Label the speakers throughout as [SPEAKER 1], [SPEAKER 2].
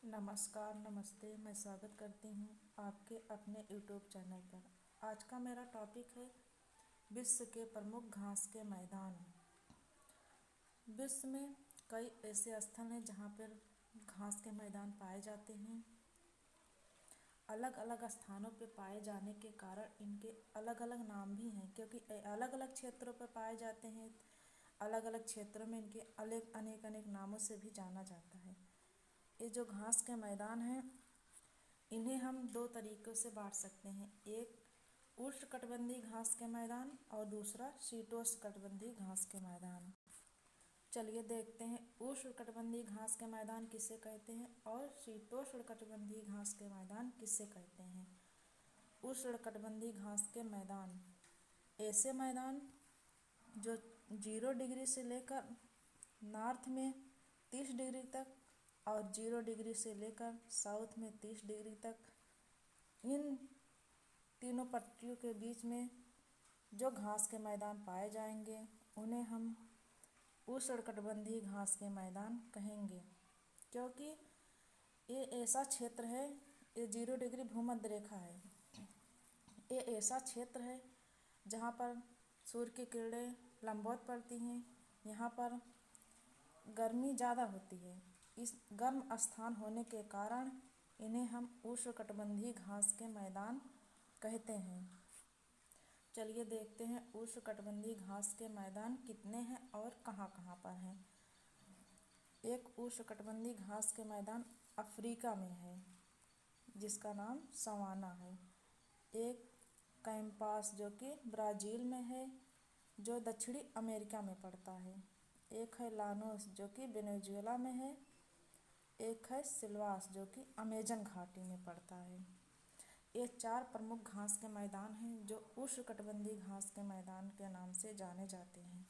[SPEAKER 1] नमस्कार, नमस्ते। मैं स्वागत करती हूँ आपके अपने यूट्यूब चैनल पर। आज का मेरा टॉपिक है विश्व के प्रमुख घास के मैदान। विश्व में कई ऐसे स्थल हैं जहाँ पर घास के मैदान पाए जाते हैं। अलग अलग स्थानों पर पाए जाने के कारण इनके अलग अलग नाम भी हैं, क्योंकि अलग अलग क्षेत्रों पर पाए जाते हैं। अलग अलग क्षेत्रों में इनके अनेक अनेक नामों से भी जाना जाता है। ये जो घास के मैदान हैं, इन्हें हम दो तरीक़ों से बांट सकते हैं। एक उष्णकटिबंधीय घास के मैदान और दूसरा शीतोष्णकटिबंधीय घास के मैदान। चलिए देखते हैं उष्णकटिबंधीय घास के मैदान किसे कहते हैं और शीतोष्णकटिबंधीय घास के मैदान किसे कहते हैं। उष्णकटिबंधीय घास के मैदान ऐसे मैदान जो 0 डिग्री से लेकर नॉर्थ में 30 डिग्री तक और 0 डिग्री से लेकर साउथ में 30 डिग्री तक, इन तीनों पट्टियों के बीच में जो घास के मैदान पाए जाएंगे उन्हें हम उष्णकटिबंधीय घास के मैदान कहेंगे, क्योंकि ये ऐसा क्षेत्र है, ये 0 डिग्री भूमध्य रेखा है। ये ऐसा क्षेत्र है जहाँ पर सूर्य की किरणें लंबवत पड़ती हैं। यहाँ पर गर्मी ज़्यादा होती है। इस गर्म स्थान होने के कारण इन्हें हम उष्णकटिबंधीय घास के मैदान कहते हैं। चलिए देखते हैं उष्णकटिबंधीय घास के मैदान कितने हैं और कहाँ कहाँ पर हैं। एक उष्णकटिबंधीय घास के मैदान अफ्रीका में है, जिसका नाम सवाना है। एक कैंपास जो कि ब्राज़ील में है, जो दक्षिणी अमेरिका में पड़ता है। एक है लानोस जो कि वेनेजुएला में है। एक है सिल्वास जो कि अमेजन घाटी में पड़ता है। ये 4 प्रमुख घास के मैदान हैं जो उष्णकटिबंधीय घास के मैदान के नाम से जाने जाते हैं।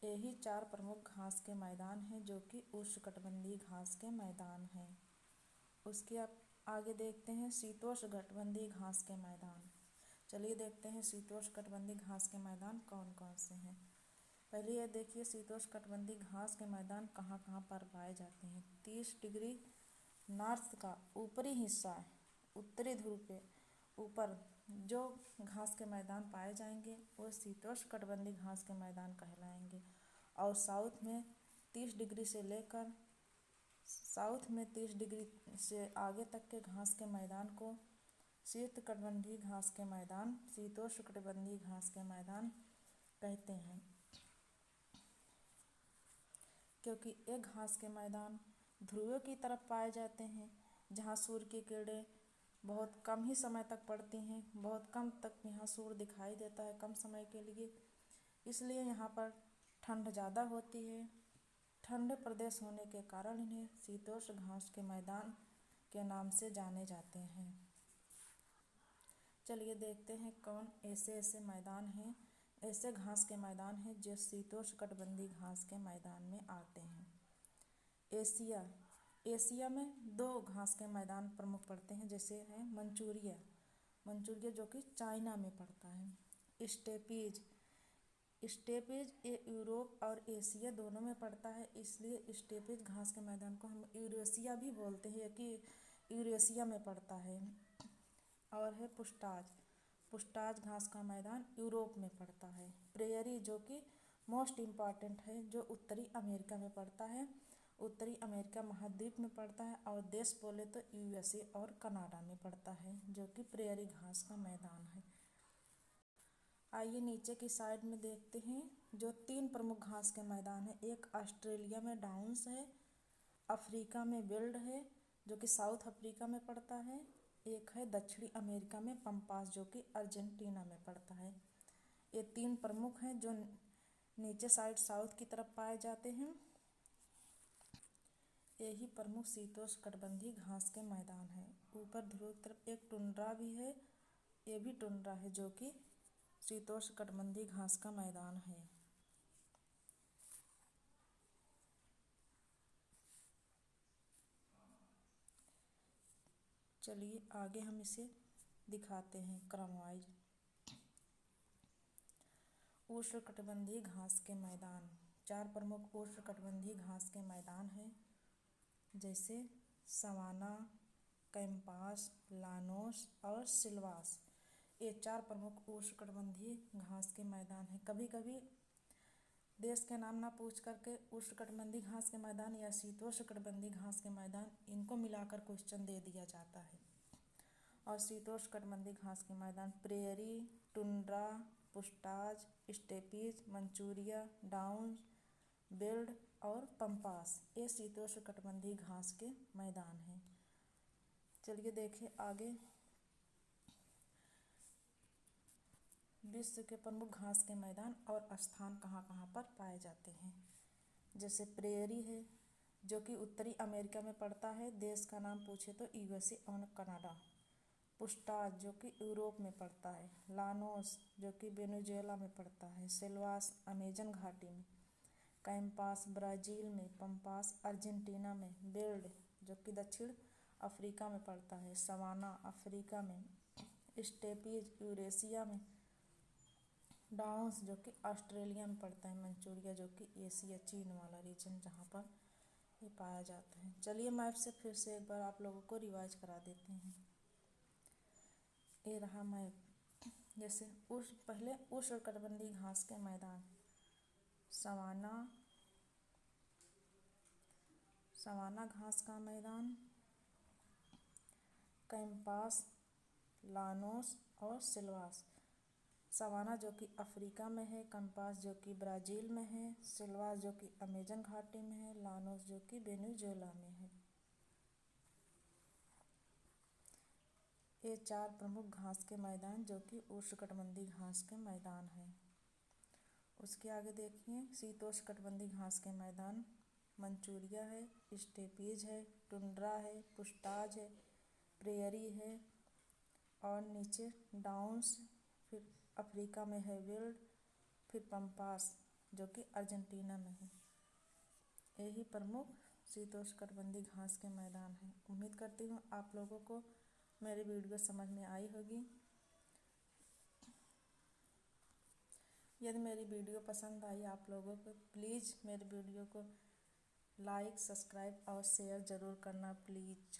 [SPEAKER 1] यही 4 प्रमुख घास के मैदान हैं जो कि उष्णकटिबंधीय घास के मैदान हैं। उसके अब आगे देखते हैं शीतोष्णकटिबंधीय घास के मैदान। चलिए देखते हैं शीतोष्णकटिबंधीय घास के मैदान कौन कौन से हैं। पहले ये देखिए शीतोष्णकटिबंधीय घास के मैदान कहाँ कहाँ पर पाए जाते हैं। 30 डिग्री नॉर्थ का ऊपरी हिस्सा, उत्तरी ध्रुव पे ऊपर जो घास के मैदान पाए जाएंगे वो शीतोष्णकटिबंधीय घास के मैदान कहलाएंगे। और साउथ में 30 डिग्री से लेकर साउथ में 30 डिग्री से आगे तक के घास के मैदान को शीतकटिबंधीय घास के मैदान, शीतोष्णकटिबंधीय घास के मैदान कहते हैं, क्योंकि ये घास के मैदान ध्रुवों की तरफ पाए जाते हैं, जहाँ सूर्य की किरणें बहुत कम ही समय तक पड़ती हैं। बहुत कम तक यहाँ सूर्य दिखाई देता है, कम समय के लिए। इसलिए यहाँ पर ठंड ज़्यादा होती है। ठंडे प्रदेश होने के कारण इन्हें शीतोष्ण घास के मैदान के नाम से जाने जाते हैं। चलिए देखते हैं कौन ऐसे ऐसे मैदान हैं, ऐसे घास के मैदान हैं जो शीतोष्णकटिबंधीय घास के मैदान में आते हैं। एशिया में 2 घास के मैदान प्रमुख पड़ते हैं, जैसे है मंचूरिया जो कि चाइना में पड़ता है। स्टेपीज ये यूरोप और एशिया दोनों में पड़ता है, इसलिए स्टेपीज घास के मैदान को हम यूरेशिया भी बोलते हैं कि यूरेशिया में पड़ता है। और है पुस्टाज घास का मैदान यूरोप में पड़ता है। प्रेयरी जो कि मोस्ट इम्पॉर्टेंट है, जो उत्तरी अमेरिका में पड़ता है, उत्तरी अमेरिका महाद्वीप में पड़ता है। और देश बोले तो यूएसए और कनाडा में पड़ता है, जो कि प्रेयरी घास का मैदान है। आइए नीचे की साइड में देखते हैं जो 3 प्रमुख घास के मैदान हैं। एक ऑस्ट्रेलिया में डाउन्स है, अफ्रीका में विल्ड है जो कि साउथ अफ्रीका में पड़ता है। एक है दक्षिणी अमेरिका में पंपास जो कि अर्जेंटीना में पड़ता है। ये 3 प्रमुख हैं जो नीचे साइड साउथ की तरफ पाए जाते हैं। यही प्रमुख शीतोष्णकटिबंधीय घास के मैदान है। ऊपर ध्रुव की तरफ एक टुंड्रा भी है, ये भी टुंड्रा है जो कि शीतोष्णकटिबंधीय घास का मैदान है। चलिए आगे हम इसे दिखाते हैं क्रमवाइज। उष्णकटिबंधीय घास के मैदान, 4 प्रमुख उष्णकटिबंधीय घास के मैदान हैं। जैसे सवाना, कैम्पास, लानोस और सिल्वास। ये 4 प्रमुख उष्णकटिबंधीय घास के मैदान हैं। कभी कभी देश के नाम ना पूछ करके उष्णकटिबंधीय घास के मैदान या शीतोष्णकटिबंधीय घास के मैदान, इनको मिलाकर क्वेश्चन दे दिया जाता है। और शीतोष्णकटिबंधीय घास के मैदान prairie, tundra, pusztas, steppes, Manchuria, downs, veld और पंपास, ये शीतोष्णकटिबंधीय घास के मैदान हैं। चलिए देखें आगे। विश्व के प्रमुख घास के मैदान और स्थान कहाँ कहाँ पर पाए जाते हैं। जैसे प्रेयरी है जो कि उत्तरी अमेरिका में पड़ता है, देश का नाम पूछे तो यूएसए और कनाडा। पुस्टाज जो कि यूरोप में पड़ता है। लानोस जो कि वेनेजुएला में पड़ता है। सिल्वास अमेजन घाटी में। कैम्पास ब्राज़ील में। पंपास अर्जेंटीना में। बेल्ड जो कि दक्षिण अफ्रीका में पड़ता है। सवाना अफ्रीका में। स्टेपीज यूरेशिया में। डाउन्स जो कि ऑस्ट्रेलिया में पड़ता है। मंचूरिया जो कि एशिया चीन वाला रीजन जहाँ पर ये पाया जाता है। चलिए मैप से फिर से एक बार आप लोगों को रिवाइज करा देते हैं। ये रहा मैप। जैसे पहले उष्णकटिबंधीय घास के मैदान सवाना घास का मैदान, कैम्पास, लानोस और सिल्वास। सवाना जो कि अफ्रीका में है, कैम्पास जो कि ब्राज़ील में है, सिल्वास जो कि अमेजन घाटी में है, लानोस जो कि वेनेजुएला में है। ये 4 प्रमुख घास के मैदान जो कि उष्णकटिबंधीय घास के मैदान हैं। उसके आगे देखिए शीतोष्णकटिबंधीय घास के मैदान मंचूरिया है, स्टेपीज है, टुंड्रा है, पुस्टाज है, प्रेयरी है और नीचे डाउन्स, फिर अफ्रीका में है बेल्ड, फिर पंपास जो कि अर्जेंटीना में है। यही प्रमुख शीतोष्णकटिबंधीय घास के मैदान हैं। उम्मीद करती हूँ आप लोगों को मेरी वीडियो समझ में आई होगी। यदि मेरी वीडियो पसंद आई आप लोगों को, प्लीज़ मेरी वीडियो को लाइक, सब्सक्राइब और शेयर ज़रूर करना प्लीज़।